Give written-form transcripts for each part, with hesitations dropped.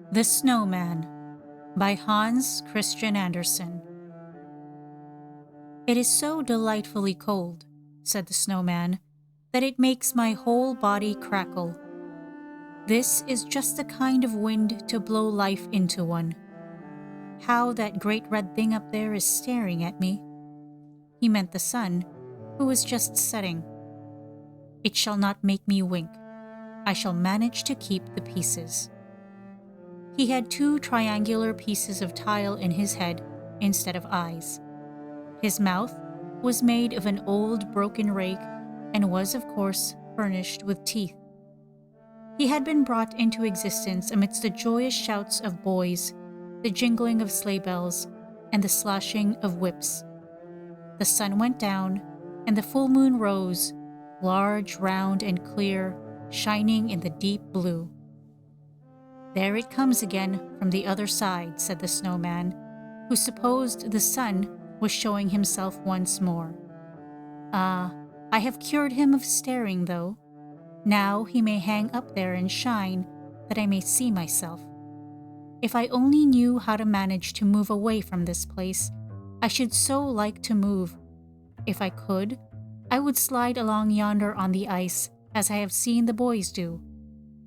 The Snowman by Hans Christian Andersen. It is so delightfully cold, said the snowman, that it makes my whole body crackle. This is just the kind of wind to blow life into one. How that great red thing up there is staring at me. He meant the sun, who was just setting. It shall not make me wink. I shall manage to keep the pieces. He had 2 triangular pieces of tile in his head instead of eyes. His mouth was made of an old broken rake and was, of course, furnished with teeth. He had been brought into existence amidst the joyous shouts of boys, the jingling of sleigh bells, and the slashing of whips. The sun went down, and the full moon rose, large, round, and clear, shining in the deep blue. "There it comes again from the other side," said the snowman, who supposed the sun was showing himself once more. "Ah, I have cured him of staring, though. Now he may hang up there and shine, that I may see myself. If I only knew how to manage to move away from this place, I should so like to move. If I could, I would slide along yonder on the ice, as I have seen the boys do.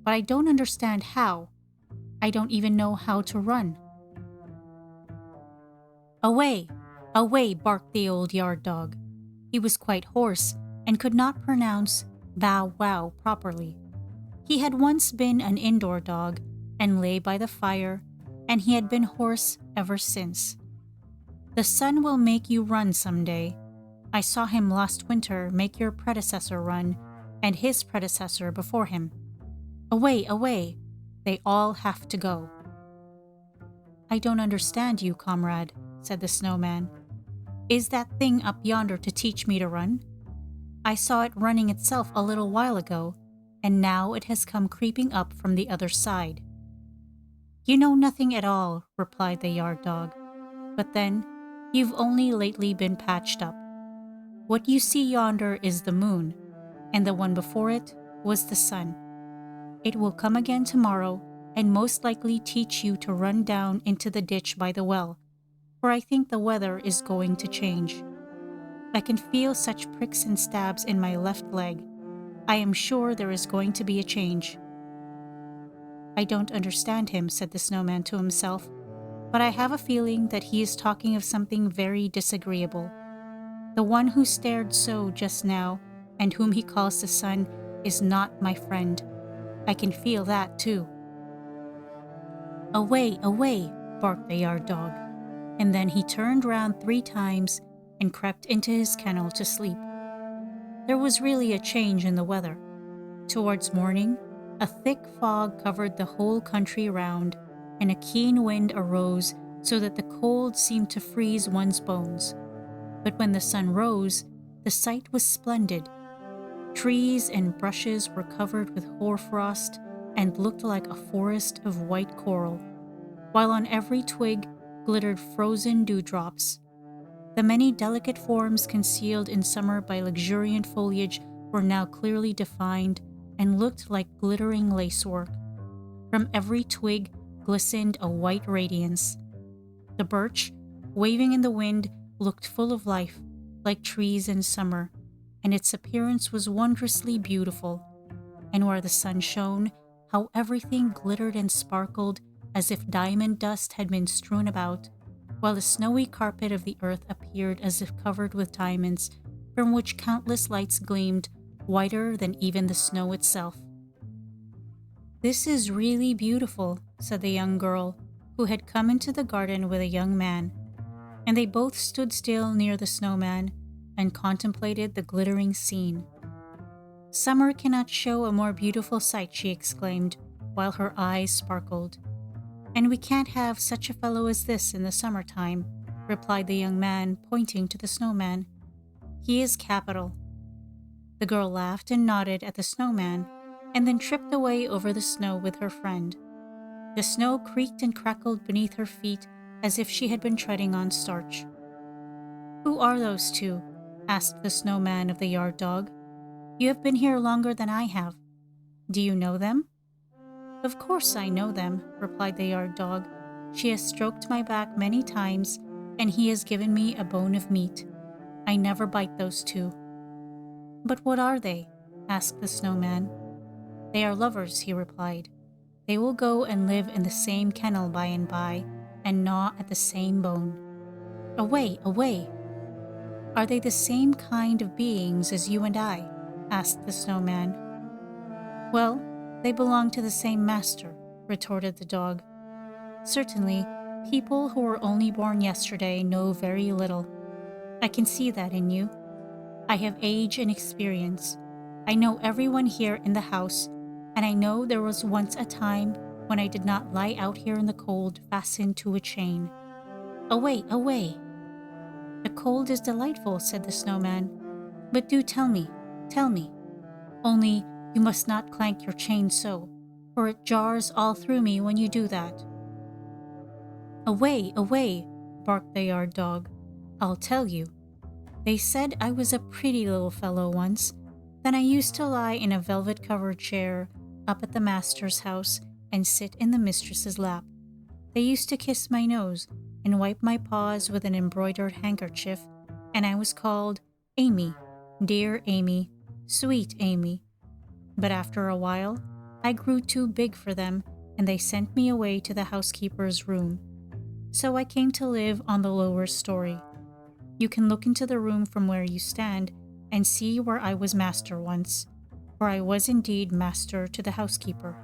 But I don't understand how. I don't even know how to run." "Away! Away!" barked the old yard dog. He was quite hoarse and could not pronounce bow wow properly. He had once been an indoor dog and lay by the fire, and he had been hoarse ever since. "The sun will make you run some day. I saw him last winter make your predecessor run, and his predecessor before him. Away, away! They all have to go." "I don't understand you, comrade," said the snowman. "Is that thing up yonder to teach me to run? I saw it running itself a little while ago, and now it has come creeping up from the other side." "You know nothing at all," replied the yard dog. "But then, you've only lately been patched up. What you see yonder is the moon, and the one before it was the sun. It will come again tomorrow and most likely teach you to run down into the ditch by the well, for I think the weather is going to change. I can feel such pricks and stabs in my left leg. I am sure there is going to be a change." "I don't understand him," said the snowman to himself, "but I have a feeling that he is talking of something very disagreeable. The one who stared so just now, and whom he calls the sun, is not my friend. I can feel that too." "Away, away!" barked the yard dog, and then he turned round 3 times and crept into his kennel to sleep. There was really a change in the weather. Towards morning, a thick fog covered the whole country round, and a keen wind arose so that the cold seemed to freeze one's bones. But when the sun rose, the sight was splendid. Trees and brushes were covered with hoarfrost and looked like a forest of white coral, while on every twig glittered frozen dewdrops. The many delicate forms concealed in summer by luxuriant foliage were now clearly defined and looked like glittering lacework. From every twig glistened a white radiance. The birch, waving in the wind, looked full of life, like trees in summer, and its appearance was wondrously beautiful. And where the sun shone, how everything glittered and sparkled as if diamond dust had been strewn about, while the snowy carpet of the earth appeared as if covered with diamonds, from which countless lights gleamed, whiter than even the snow itself. "This is really beautiful," said the young girl, who had come into the garden with a young man, and they both stood still near the snowman and contemplated the glittering scene. "Summer cannot show a more beautiful sight," she exclaimed, while her eyes sparkled. "And we can't have such a fellow as this in the summertime," replied the young man, pointing to the snowman. "He is capital." The girl laughed and nodded at the snowman, and then tripped away over the snow with her friend. The snow creaked and crackled beneath her feet as if she had been treading on starch. "Who are those 2?" asked the snowman of the yard dog. "You have been here longer than I have. Do you know them?" "Of course I know them," replied the yard dog. "She has stroked my back many times, and he has given me a bone of meat. I never bite those two." "But what are they?" asked the snowman. "They are lovers," he replied. "They will go and live in the same kennel by and by, and gnaw at the same bone." "Away, away!" "Are they the same kind of beings as you and I?" asked the snowman. "Well, they belong to the same master," retorted the dog. "Certainly, people who were only born yesterday know very little. I can see that in you. I have age and experience. I know everyone here in the house, and I know there was once a time when I did not lie out here in the cold fastened to a chain. Away, away!" "The cold is delightful," said the snowman. "But do tell me, tell me. Only you must not clank your chain so, for it jars all through me when you do that." "Away, away!" barked the yard dog. "I'll tell you. They said I was a pretty little fellow once. Then I used to lie in a velvet-covered chair up at the master's house and sit in the mistress's lap. They used to kiss my nose and wipe my paws with an embroidered handkerchief, and I was called Amy, dear Amy, sweet Amy. But after a while, I grew too big for them, and they sent me away to the housekeeper's room. So I came to live on the lower story. You can look into the room from where you stand and see where I was master once, for I was indeed master to the housekeeper.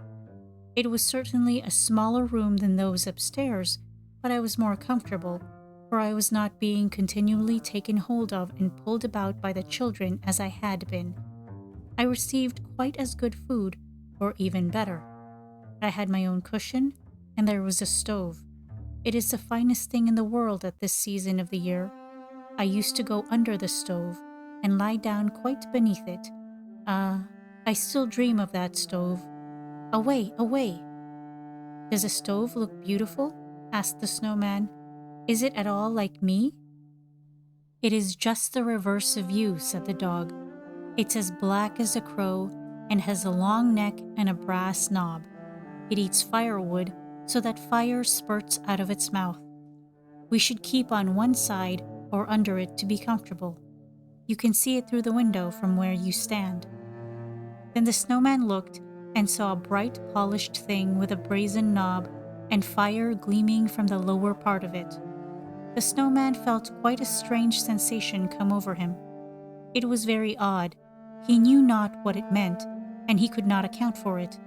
It was certainly a smaller room than those upstairs, but I was more comfortable, for I was not being continually taken hold of and pulled about by the children as I had been. I received quite as good food, or even better. I had my own cushion, and there was a stove. It is the finest thing in the world at this season of the year. I used to go under the stove and lie down quite beneath it. I still dream of that stove. Away, away!" "Does a stove look beautiful?" asked the snowman. "Is it at all like me?" "It is just the reverse of you," said the dog. "It's as black as a crow and has a long neck and a brass knob. It eats firewood so that fire spurts out of its mouth. We should keep on one side or under it to be comfortable. You can see it through the window from where you stand." Then the snowman looked and saw a bright polished thing with a brazen knob and fire gleaming from the lower part of it. The snowman felt quite a strange sensation come over him. It was very odd. He knew not what it meant, and he could not account for it.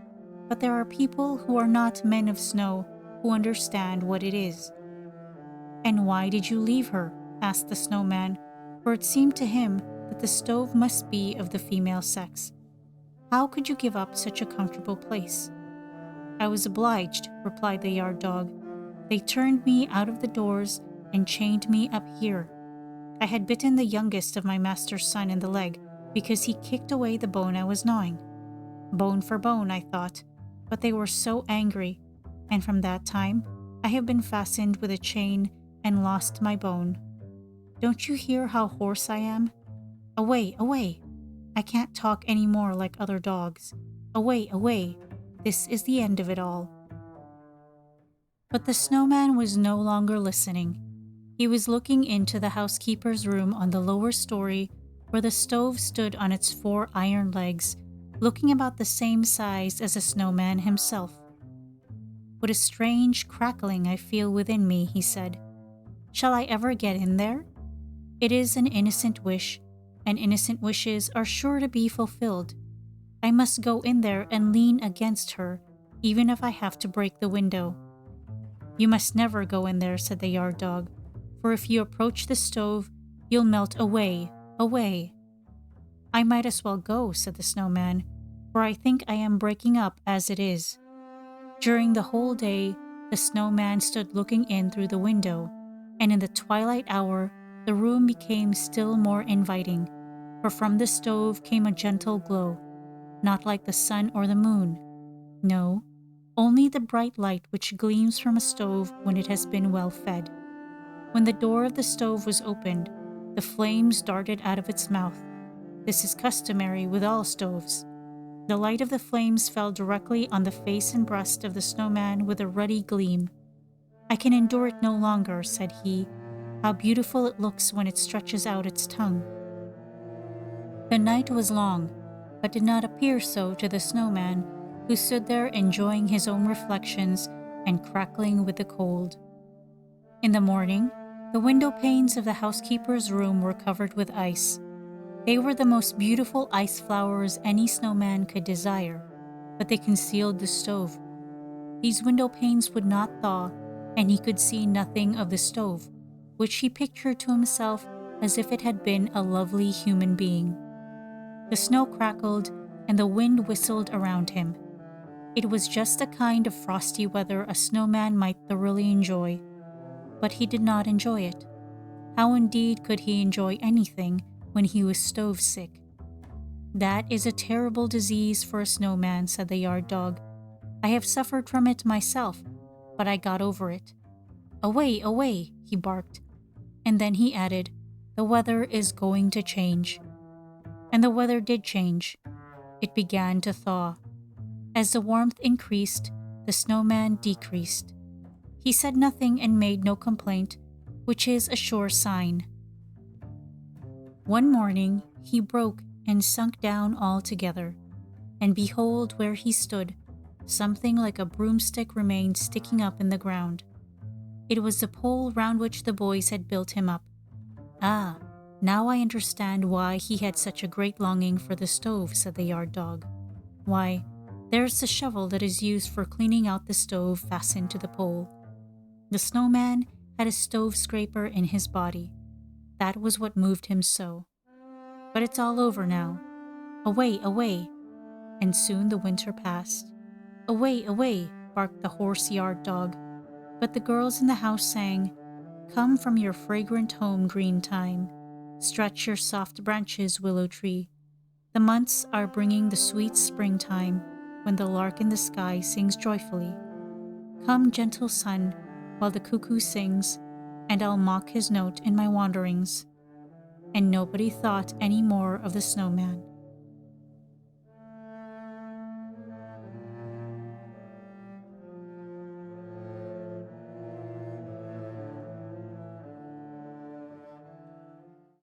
But there are people who are not men of snow who understand what it is. "And why did you leave her?" asked the snowman, for it seemed to him that the stove must be of the female sex. "How could you give up such a comfortable place?" "I was obliged," replied the yard dog. "They turned me out of the doors and chained me up here. I had bitten the youngest of my master's son in the leg because he kicked away the bone I was gnawing. Bone for bone, I thought, but they were so angry, and from that time I have been fastened with a chain and lost my bone. Don't you hear how hoarse I am? Away, away! I can't talk any more like other dogs. Away, away! This is the end of it all." But the snowman was no longer listening. He was looking into the housekeeper's room on the lower story, where the stove stood on its 4 iron legs, looking about the same size as the snowman himself. "What a strange crackling I feel within me," he said. "Shall I ever get in there? It is an innocent wish, and innocent wishes are sure to be fulfilled. I must go in there and lean against her, even if I have to break the window." "You must never go in there," said the yard dog, "for if you approach the stove, you'll melt away, away." "I might as well go," said the snowman, "for I think I am breaking up as it is." During the whole day, the snowman stood looking in through the window, and in the twilight hour, the room became still more inviting, for from the stove came a gentle glow, not like the sun or the moon. No, only the bright light which gleams from a stove when it has been well fed. When the door of the stove was opened, the flames darted out of its mouth. This is customary with all stoves. The light of the flames fell directly on the face and breast of the snowman with a ruddy gleam. "I can endure it no longer," said he. "How beautiful it looks when it stretches out its tongue." The night was long, but did not appear so to the snowman, who stood there enjoying his own reflections and crackling with the cold. In the morning, the window panes of the housekeeper's room were covered with ice. They were the most beautiful ice flowers any snowman could desire, but they concealed the stove. These window panes would not thaw, and he could see nothing of the stove, which he pictured to himself as if it had been a lovely human being. The snow crackled, and the wind whistled around him. It was just the kind of frosty weather a snowman might thoroughly enjoy, but he did not enjoy it. How indeed could he enjoy anything when he was stove sick? "That is a terrible disease for a snowman," said the yard dog. "I have suffered from it myself, but I got over it." "Away, away," he barked. And then he added, "The weather is going to change." And the weather did change. It began to thaw. As the warmth increased, the snowman decreased. He said nothing and made no complaint, which is a sure sign. One morning he broke and sunk down altogether, and behold, where he stood, something like a broomstick remained sticking up in the ground. It was the pole round which the boys had built him up. "Ah, now I understand why he had such a great longing for the stove," said the yard dog. "Why, there's the shovel that is used for cleaning out the stove fastened to the pole." The snowman had a stove scraper in his body. That was what moved him so. But it's all over now. Away, away. And soon the winter passed. "Away, away," barked the hoarse yard dog. But the girls in the house sang, "Come from your fragrant home, green thyme. Stretch your soft branches, willow tree. The months are bringing the sweet springtime, when the lark in the sky sings joyfully. Come, gentle sun, while the cuckoo sings, and I'll mock his note in my wanderings." And nobody thought any more of the snowman.